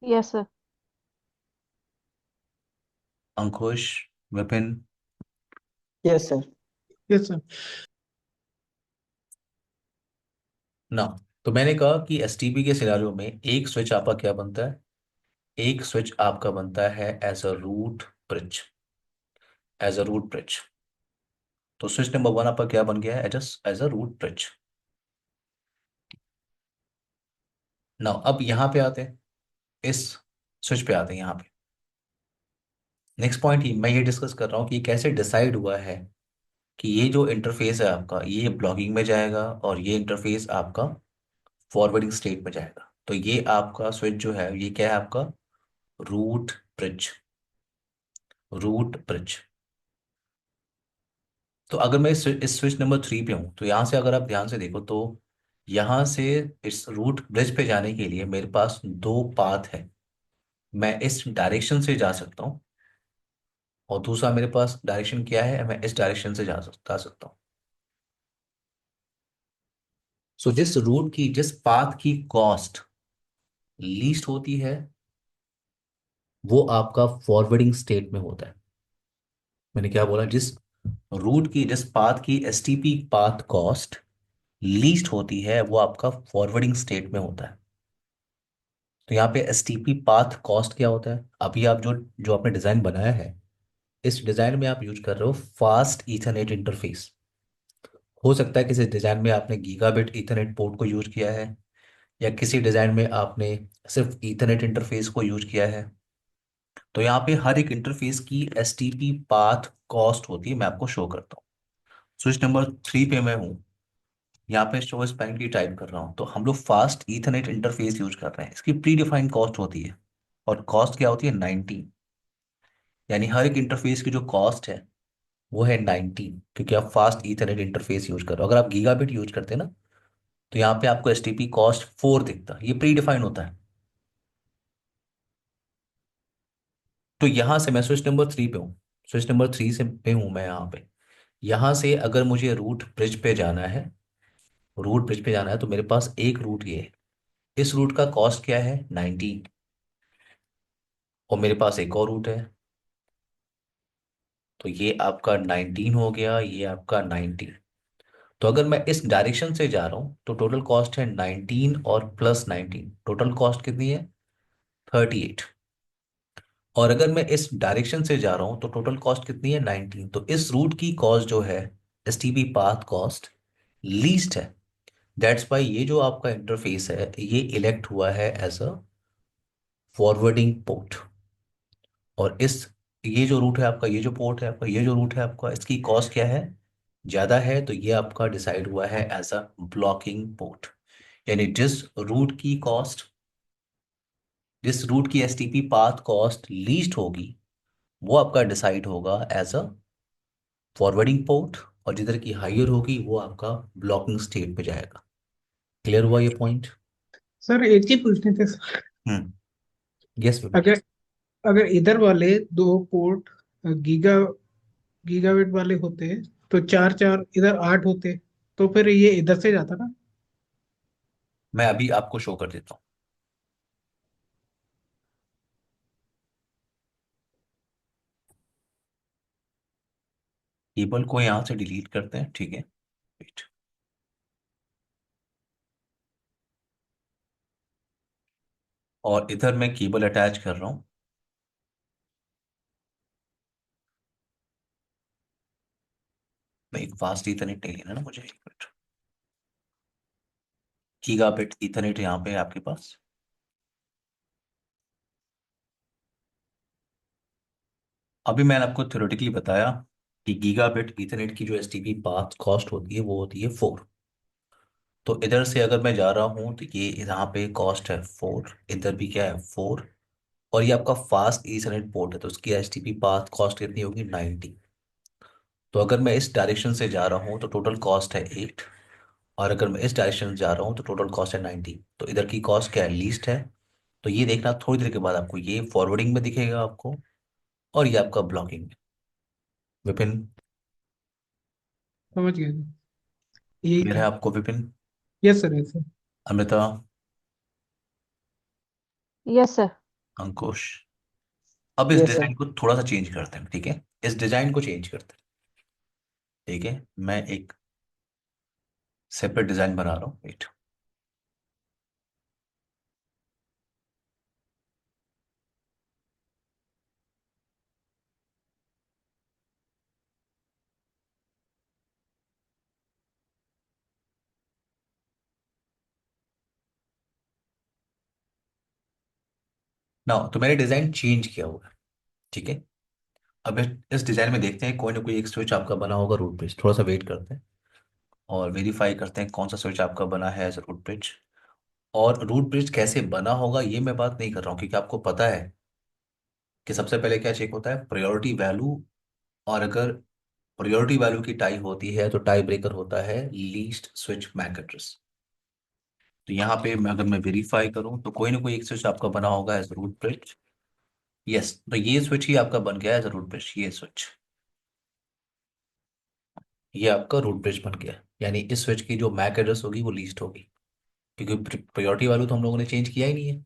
Yes sir.
Ankush, Vipin.
Yes sir.
Yes sir.
ना, तो मैंने कहा कि एसटीपी के सिनारियो में एक स्विच आपका क्या बनता है, एक स्विच आपका बनता है as a root bridge, as a root bridge. तो स्विच नंबर 1 आपका क्या बन गया है, एज अ रूट ब्रिज। ना अब यहाँ पे आते हैं, इस स्विच पे आते हैं यहाँ पे। नेक्स्ट पॉइंट ही मैं ये डिस्कस कर रहा हूँ कि ये कैसे डिसाइड हुआ है कि ये जो इंटरफेस है आपका ये ब्लॉगिंग में जाएगा और ये इंटरफेस आपका फॉरवर्डिंग स्टेट में जाएगा। तो ये आपका स्विच जो है ये क्या है आपका रूट ब्रिज। Root bridge. तो अगर मैं इस स्विच नंबर 3 पे हूँ तो यहाँ से अगर आप ध्यान से देखो तो यहाँ से इस रूट ब्रिज पे जाने के लिए मेरे पास दो पाथ है। मैं इस डायरेक्शन से जा सकता हूँ और दूसरा मेरे पास डायरेक्शन क्या है, मैं इस डायरेक्शन से जा सकता हूँ। सो जिस पाथ की कॉस्ट लीस्ट होती है वो आपका फॉरवर्डिंग स्टेट में होता है। मैंने क्या बोला, जिस पाथ की एसटीपी पाथ कॉस्ट लीस्ट होती है वो आपका फॉरवर्डिंग स्टेट में होता है। तो यहाँ पे एसटीपी पाथ कॉस्ट क्या होता है, अभी आप जो जो आपने डिजाइन बनाया है इस डिजाइन में आप यूज कर रहे हो फास्ट ईथरनेट इंटरफेस। हो सकता है किसी डिजाइन में आपने गीगाबिट ईथरनेट पोर्ट को यूज किया है या किसी डिजाइन में आपने सिर्फ ईथरनेट इंटरफेस को यूज किया है। तो यहाँ पे हर एक इंटरफेस की एसटीपी पाथ कॉस्ट होती है, मैं आपको शो करता हूँ। स्विच नंबर 3 पे मैं हूँ, यहाँ पे शो स्पैन की टाइप कर रहा हूँ तो हम लोग फास्ट ईथरनेट इंटरफेस यूज कर रहे हैं। इसकी प्री डिफाइंड कॉस्ट होती है और कॉस्ट क्या होती है 19। यानी हर एक इंटरफेस की जो कॉस्ट है वो है 19 क्योंकि आप फास्ट ईथरनेट इंटरफेस यूज कर रहे हो। अगर आप गीगाबिट यूज करते हैं ना तो यहाँ पे आपको एसटीपी कॉस्ट 4 दिखता है, ये प्री डिफाइन होता है। तो यहाँ से मैं स्विच नंबर 3 पे हूँ, स्विच नंबर 3 से पे हूँ मैं यहाँ पे। यहाँ से अगर मुझे रूट ब्रिज पे जाना है, रूट ब्रिज पे जाना है तो मेरे पास एक रूट ये है। इस रूट का कॉस्ट क्या है 19 और मेरे पास एक और रूट है तो ये आपका 19 हो गया, ये आपका 19। तो अगर मैं इस डायरेक्शन से जा रहा हूँ तो टोटल कॉस्ट है 19 और प्लस 19, टोटल कॉस्ट कितनी है 38। और अगर मैं इस डायरेक्शन से जा रहा हूं तो टोटल कॉस्ट कितनी है 19। तो इस रूट की कॉस्ट जो है एसटीपी पाथ कॉस्ट लीस्ट है। दैट्स वाई ये जो आपका इंटरफेस है ये इलेक्ट हुआ है एज अ फॉरवर्डिंग पोर्ट। और इस ये जो रूट है आपका, ये जो पोर्ट है आपका, ये जो रूट है आपका, इसकी कॉस्ट क्या है ज्यादा है तो ये आपका डिसाइड हुआ है एज अ ब्लॉकिंग पोर्ट। यानी जिस रूट की एसटीपी पाथ कॉस्ट लीस्ट होगी वो आपका डिसाइड होगा एज अ फॉरवर्डिंग पोर्ट और जिधर की हायर होगी वो आपका ब्लॉकिंग स्टेट पे जाएगा। क्लियर हुआ ये पॉइंट?
सर एक चीज पूछनी थी सर।
हम्म। यस विपिन।
अगर अगर इधर वाले दो पोर्ट गीगा गीगाबिट वाले होते तो चार चार इधर 8 होते, तो फिर ये इधर से जाता ना।
मैं अभी आपको शो कर देता हूँ। केबल को यहाँ से डिलीट करते हैं, ठीक है। Wait. और इधर मैं केबल अटैच कर रहा हूँ। मैं एक फास्ट इथरनेट नहीं लेना ना मुझे, एक मिनट। गीगाबिट इथरनेट यहाँ पे है आपके पास। अभी मैंने आपको थ्योरेटिकली बताया कि गीगाबिट इथरनेट की जो एसटीपी पाथ कॉस्ट होती है वो होती है 4। तो इधर से अगर मैं जा रहा हूँ तो ये यहाँ पे कॉस्ट है 4, इधर भी क्या है 4। और ये आपका फास्ट ईथरनेट पोर्ट है तो उसकी एचटीपी पाथ कॉस्ट कितनी होगी 90। तो अगर मैं इस डायरेक्शन से जा रहा हूँ तो टोटल कॉस्ट है 8 और अगर मैं इस डायरेक्शन से जा रहा हूँ तो टोटल कॉस्ट है 90। तो इधर की कॉस्ट क्या है लीस्ट है। तो ये देखना थोड़ी देर के बाद आपको ये फॉरवर्डिंग में दिखेगा आपको और ये आपका ब्लॉकिंग में। विपिन
समझ गए सर, यही
क्लियर है
था।
आपको Vipin?
Yes sir, yes sir.
Amrita?
Yes sir.
Ankush? अब इस
यस सर।
डिजाइन को थोड़ा सा चेंज करते हैं, ठीक है। इस डिजाइन को चेंज करते हैं, ठीक है। मैं एक सेपरेट डिजाइन बना रहा हूँ, वेट। ना तो मैंने डिजाइन चेंज किया हुआ है, ठीक है। अब इस डिजाइन में देखते हैं, कोई ना कोई एक स्विच आपका बना होगा रूट ब्रिज। थोड़ा सा वेट करते हैं और वेरीफाई करते हैं कौन सा स्विच आपका बना है एज अ रूट ब्रिज। और रूट ब्रिज कैसे बना होगा ये मैं बात नहीं कर रहा हूँ, क्योंकि आपको पता है कि सबसे पहले क्या चेक होता है, प्रायोरिटी वैल्यू। और अगर प्रायोरिटी वैल्यू की टाई होती है तो टाई ब्रेकर होता है लीस्ट स्विच मैक एड्रेस। तो यहाँ पे अगर मैं वेरीफाई करूँ तो कोई ना कोई एक स्विच आपका बना होगा एज रूट ब्रिज। यस, तो ये स्विच ही आपका बन गया एज रूट ब्रिज। ये स्विच, ये आपका रूट ब्रिज बन गया, यानी इस स्विच की जो मैक एड्रेस होगी वो लीस्ट होगी, क्योंकि प्रायोरिटी वैल्यू तो हम लोगों ने चेंज किया ही नहीं है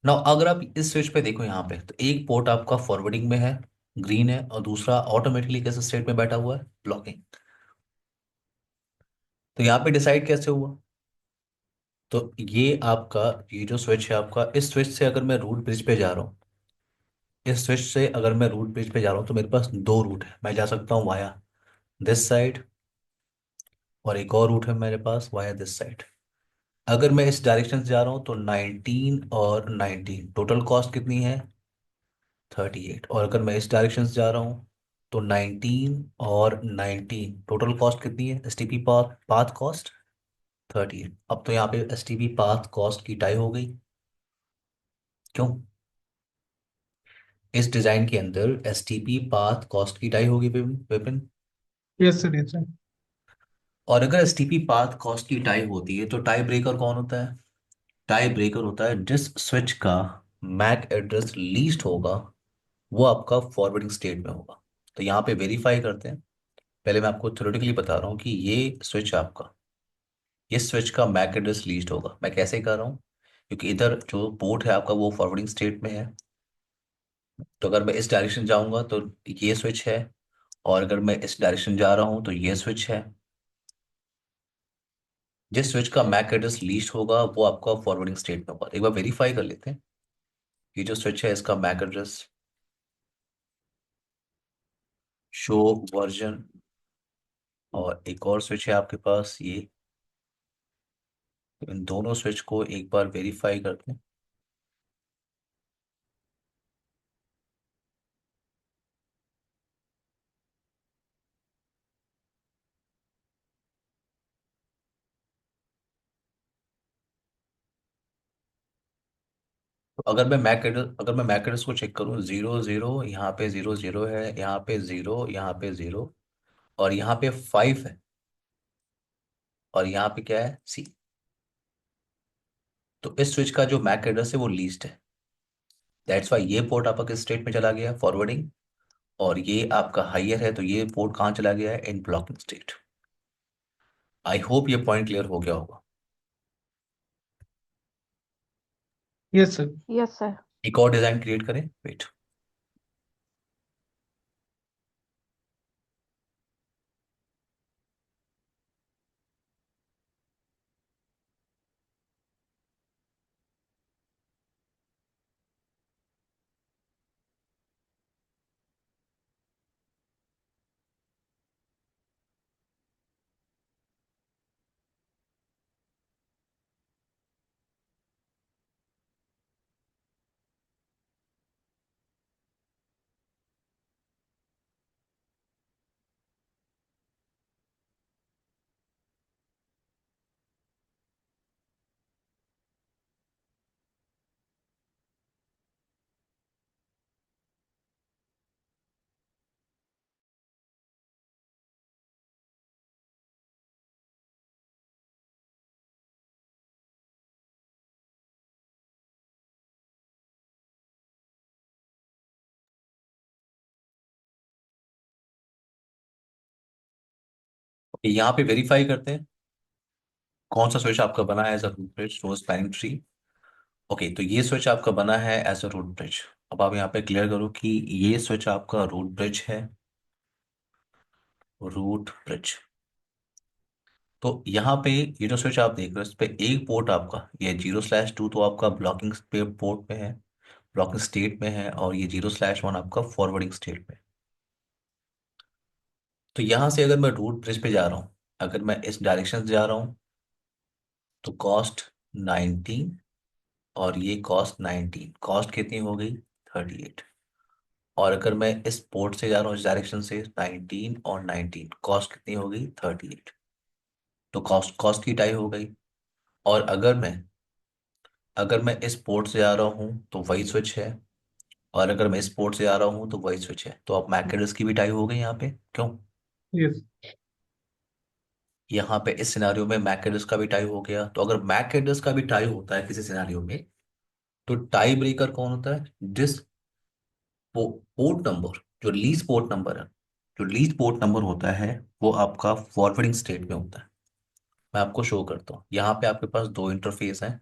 ना। अगर आप इस स्विच पे देखो यहाँ पे, तो एक पोर्ट आपका फॉरवर्डिंग में है, ग्रीन है, और दूसरा ऑटोमेटिकली कैसे स्टेट में बैठा हुआ है, ब्लॉकिंग। तो यहाँ पे डिसाइड कैसे हुआ? तो ये आपका, ये जो स्विच है आपका, इस स्विच से अगर मैं रूट ब्रिज पे जा रहा हूँ, इस स्विच से अगर मैं रूट ब्रिज पे जा रहा हूँ तो मेरे पास दो रूट है। मैं जा सकता हूँ वाया दिस साइड, और एक और रूट है मेरे पास वाया दिस साइड। अगर मैं इस डायरेक्शन से जा रहा हूँ तो 19 और 19 टोटल कॉस्ट कितनी है, 38। और अगर मैं इस डायरेक्शन से जा रहा हूँ तो 19 और 19 टोटल कॉस्ट कितनी है, S T P path path cost 38। अब तो यहाँ पे S T P path cost की टाई हो गई। क्यों? इस डिजाइन के अंदर S T P path cost की टाई होगी Vipin Vipin.
Yes sir, yes sir.
और अगर S T P path cost की टाई होती है तो टाई ब्रेकर कौन होता है? टाई ब्रेकर होता है जिस स्विच का मैक एड्रेस लीस्ट होगा वो आपका फॉरवर्डिंग स्टेट में होगा। तो यहाँ पे वेरीफाई करते हैं। पहले मैं आपको थ्योरेटिकली बता रहा हूँ कि ये स्विच आपका, इस स्विच का मैक एड्रेस लीस्ट होगा। मैं कैसे कर रहा हूँ? क्योंकि इधर जो पोर्ट है आपका वो फॉरवर्डिंग स्टेट में है। तो अगर मैं इस डायरेक्शन जाऊंगा तो ये स्विच है, और अगर मैं इस डायरेक्शन जा रहा हूँ तो ये स्विच है। जिस स्विच का मैक एड्रेस लीस्ट होगा वो आपका फॉरवर्डिंग स्टेट में होगा। एक बार वेरीफाई कर लेते हैं। ये जो स्विच है इसका मैक एड्रेस शो वर्जन, और एक और स्विच है आपके पास ये। तो इन दोनों स्विच को एक बार वेरीफाई करते हैं। तो अगर मैं मैक एड्रेस को चेक करूँ, 0 0, यहाँ पे 0 0 है, यहाँ पे 0, यहाँ पे 0, और यहाँ पे 5 है, और यहाँ पे क्या है, सी। तो इस स्विच का जो मैक एड्रेस है वो लीस्ट है। दैट्स वाई ये पोर्ट आपका किस स्टेट में चला गया, फॉरवर्डिंग। और ये आपका हाइयर है तो ये पोर्ट कहाँ चला गया है, इन ब्लॉकिंग स्टेट। आई होप ये पॉइंट क्लियर हो गया होगा।
Yes sir.
Yes sir.
एक और डिजाइन क्रिएट करें, वेट। यहाँ पे वेरीफाई करते हैं कौन सा स्विच आपका बना है as a root bridge, no spanning tree. Okay, तो ये स्विच आपका बना है एज अ रूट ब्रिज। अब आप यहाँ पे क्लियर करो कि ये स्विच आपका रूट ब्रिज है, रूट ब्रिज। तो यहाँ पे ये जो स्विच आप देख रहे हो इस पे एक पोर्ट आपका, ये 0/2 तो आपका ब्लॉकिंग पे पोर्ट में है, ब्लॉकिंग स्टेट में है, और ये 0/1 आपका फॉरवर्डिंग स्टेट में। तो यहाँ से अगर मैं रूट ब्रिज पे जा रहा हूँ, अगर मैं इस डायरेक्शन से जा रहा हूँ तो कॉस्ट 19, और ये कॉस्ट 19, कॉस्ट कितनी हो गई, 38। और अगर मैं इस पोर्ट से जा रहा हूँ इस डायरेक्शन से 19 और 19, कॉस्ट कितनी हो गई 38। तो कॉस्ट कॉस्ट की टाई हो गई। और अगर मैं इस पोर्ट से जा रहा हूँ तो वही स्विच है, और अगर मैं इस पोर्ट से जा रहा हूँ तो वही स्विच है। तो अब मैक एड्रेस की भी टाई हो गई यहाँ पे, क्यों?
यस।
यहाँ पे इस सिनारियो में मैक एड्रेस का भी टाई हो गया। तो अगर मैक एड्रेस का भी टाई होता है किसी सिनारियो में, तो टाई ब्रेकर कौन होता है? जिस पोर्ट नंबर, जो लीज पोर्ट नंबर है, जो लीज पोर्ट नंबर होता है वो आपका फॉरवर्डिंग स्टेट में होता है। मैं आपको शो करता हूँ। यहाँ पे आपके पास दो इंटरफेस हैं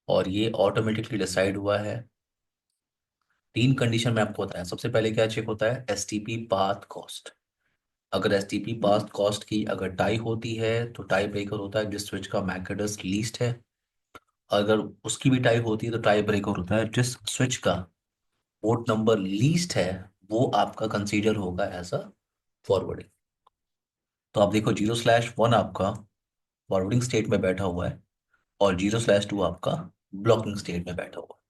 और ये ऑटोमेटिकली डिसाइड हुआ है। तीन कंडीशन में आपको बताया। सबसे पहले क्या चेक होता है? S T P path cost. अगर S T P path cost की अगर टाई होती है तो टाई ब्रेकर होता है जिस स्विच का मैक एड्रेस लीस्ट है। अगर उसकी भी टाई होती है तो टाई ब्रेकर होता है जिस स्विच का पोर्ट नंबर लीस्ट है, वो आपका कंसीडर होगा एज अ फॉरवर्डिंग। तो आप देखो 0/1 आपका फॉरवर्डिंग स्टेट में बैठा हुआ है और 0/2 आपका ब्लॉकिंग स्टेट में बैठा हुआ है।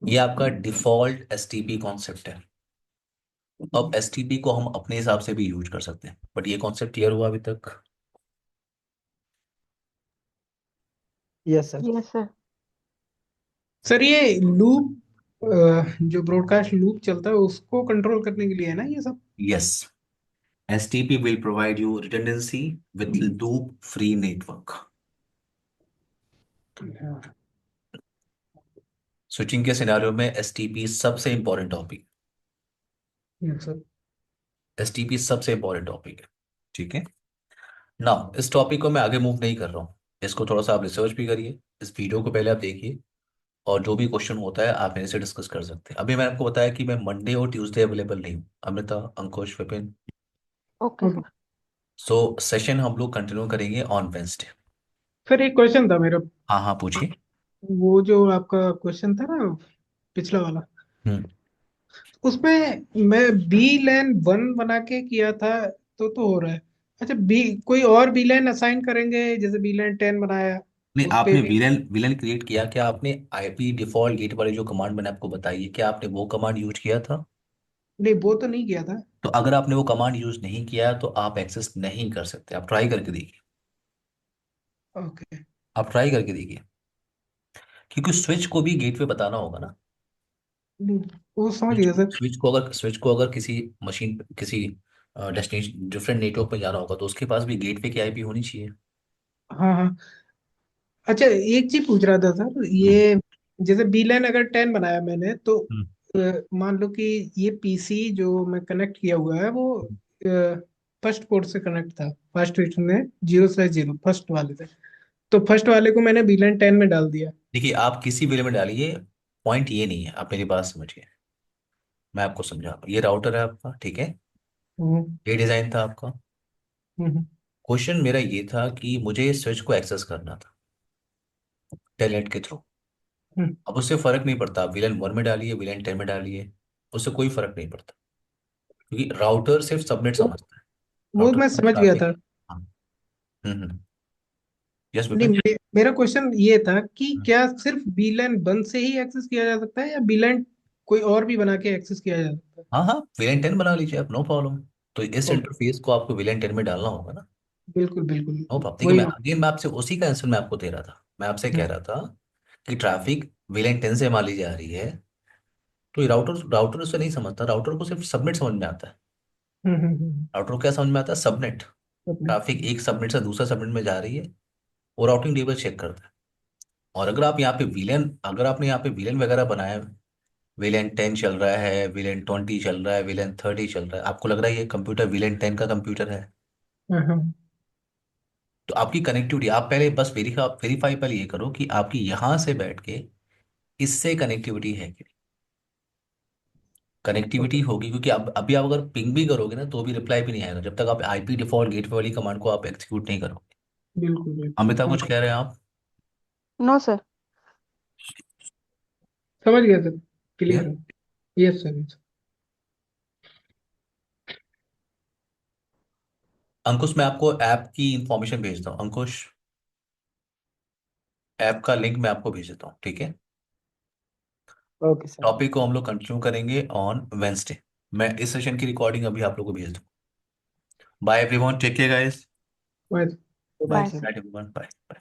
ये आपका डिफॉल्ट एसटीपी कॉन्सेप्ट है। अब एसटीपी को हम अपने हिसाब से भी यूज कर सकते हैं, बट ये कॉन्सेप्ट क्लियर हुआ अभी तक?
Yes, sir.
Yes sir.
Sir ये लूप, जो ब्रॉडकास्ट लूप चलता है उसको कंट्रोल करने के लिए है ना ये सब?
Yes, STP will provide you redundancy with loop free network. Switching के सिनेरियो में एसटीपी सबसे important topic.
Yes sir.
STP सबसे इंपॉर्टेंट टॉपिक है, ठीक है ना? इस टॉपिक को मैं आगे मूव नहीं कर रहा हूँ। इसको थोड़ा सा आप रिसर्च भी करिए, इस वीडियो को पहले आप देखिए, और जो भी क्वेश्चन होता है आप मेरे से डिस्कस कर सकते हैं। अभी मैंने आपको बताया कि मैं मंडे और ट्यूसडे अवेलेबल नहीं हूँ। Amrita, Ankush, Vipin.
Okay
okay.
Sir.
So session हम लोग कंटिन्यू करेंगे ऑन वेंसडे।
फिर एक क्वेश्चन था मेरा।
हाँ हाँ, पूछिए।
वो जो आपका क्वेश्चन था ना, पिछला वाला,
हम्म।
उसमें मैं बी लैन 1 बना के किया था, तो हो रहा है। अच्छा, बी कोई और बी लैन असाइन करेंगे, जैसे बी लैन 10 बनाया
नहीं,
उस पे
आपने
भी?
विलन विलन क्रिएट किया क्या? आपने आईपी डिफॉल्ट गेट वाली जो कमांड मैंने आपको बताई है, क्या आपने वो कमांड यूज किया था?
नहीं, वो तो नहीं किया था।
तो अगर आपने वो कमांड यूज नहीं किया तो आप एक्सेस नहीं कर सकते। आप ट्राई करके देखिए।
ओके।
आप ट्राई करके देखिए, क्योंकि स्विच को भी गेटवे बताना होगा ना।
नहीं, वो समझ
स्विच
गया
को
सर।
स्विच को अगर किसी मशीन किसी डेस्टिनेशन डिफरेंट नेटवर्क पे जाना होगा तो उसके पास भी गेटवे की आईपी होनी चाहिए।
हाँ हाँ। अच्छा, एक चीज पूछ रहा था सर,
हम्म।
ये जैसे बीएलएन अगर 10 बनाया मैंने, तो
हम्म।
मान लो कि ये पीसी जो मैं कनेक्ट किया हुआ है वो फर्स्ट पोर्ट से कनेक्ट था, फर्स्ट स्टेशन में 0/0 फर्स्ट वाले से, तो फर्स्ट वाले को मैंने बीएलएन 10 में डाल दिया।
देखिए, आप किसी भी में डालिए, पॉइंट ये नहीं है। आप मेरी बात समझिए, मैं आपको समझा। ये राउटर है आपका, ठीक है?
हम्म।
ये डिजाइन था आपका।
हम्म।
क्वेश्चन मेरा ये था कि मुझे इस स्विच को एक्सेस करना था टेलनेट के थ्रू।
हम्म।
अब उससे फर्क नहीं पड़ता आप विलन 1 में डालिए, विलन 10 में डालिए, उससे कोई फर्क नहीं पड़ता, क्योंकि राउटर सिर्फ सबनेट
वो
समझता है।
वो
राउटर
मैं
समझ
समझ गया
ट्रैफिक।
था।
हाँ। यस
नहीं,
विपिन।
मेरा क्वेश्चन ये था कि
हम्म।
क्या सिर्फ बीएलएन 1 से ही एक्सेस किया जा सकता है, या बीएलएन कोई और भी बना के एक्सेस किया जा सकता
हाँ हाँ, विलन 10 बना लीजिए आप, नो प्रॉब्लम। तो इस
है? ओके।
इंटरफेस को आपको विलन 10 में डालना होगा ना।
बिल्कुल बिल्कुल।
No problem. देखिए,
वही
मैं
हो।
अगेन मैं आपसे उसी का आंसर मैं आपको दे रहा था। मैं आपसे कह
हम्म।
रहा था कि ट्रैफिक विलन 10 से मान ली जा रही है, तो ये राउटर राउटर उसे नहीं समझता। राउटर को सिर्फ सबनेट समझ में आता है। राउटर को क्या समझ में आता है? सबनेट।
अपने।
ट्रैफिक एक सबनेट से दूसरा सबनेट में जा रही है, वो राउटिंग टेबल चेक करता है। और अगर आपने यहाँ पे विलेन वगैरह बनाया है, विलेन 10 चल रहा है, विलेन 20 चल रहा है, विलेन 30 चल रहा है, आपको लग रहा है ये कंप्यूटर विलेन 10 का कंप्यूटर है,
हाँ हाँ।
तो आपकी कनेक्टिविटी आप पहले बस वेरीफाई पहले ये करो कि आपकी यहां से बैठ के इससे कनेक्टिविटी है कि नहीं। Connectivity
okay.
होगी, क्योंकि अब अभी आप अगर पिंग भी करोगे ना तो भी रिप्लाई भी नहीं आएगा जब तक आप आईपी डिफॉल्ट गेटवे वाली कमांड को आप एग्जीक्यूट नहीं करोगे।
बिल्कुल बिल्कुल
अमिता, कुछ
समझ।
कह रहे हैं आप?
No sir.
समझ गया सर। Clear
clear?
है। Yes sir, yes.
अंकुश, मैं आपको ऐप की इंफॉर्मेशन भेजता हूँ। अंकुश, ऐप का लिंक मैं आपको भेज देता हूँ, ठीक है?
Okay sir.
टॉपिक को हम लोग कंटिन्यू करेंगे ऑन वेंसडे। मैं इस सेशन की रिकॉर्डिंग अभी आप लोगों को भेज दूँ। Bye everyone, take care guys.
Bye.
Bye
bye
sir.
Sir.
Bye everyone, bye.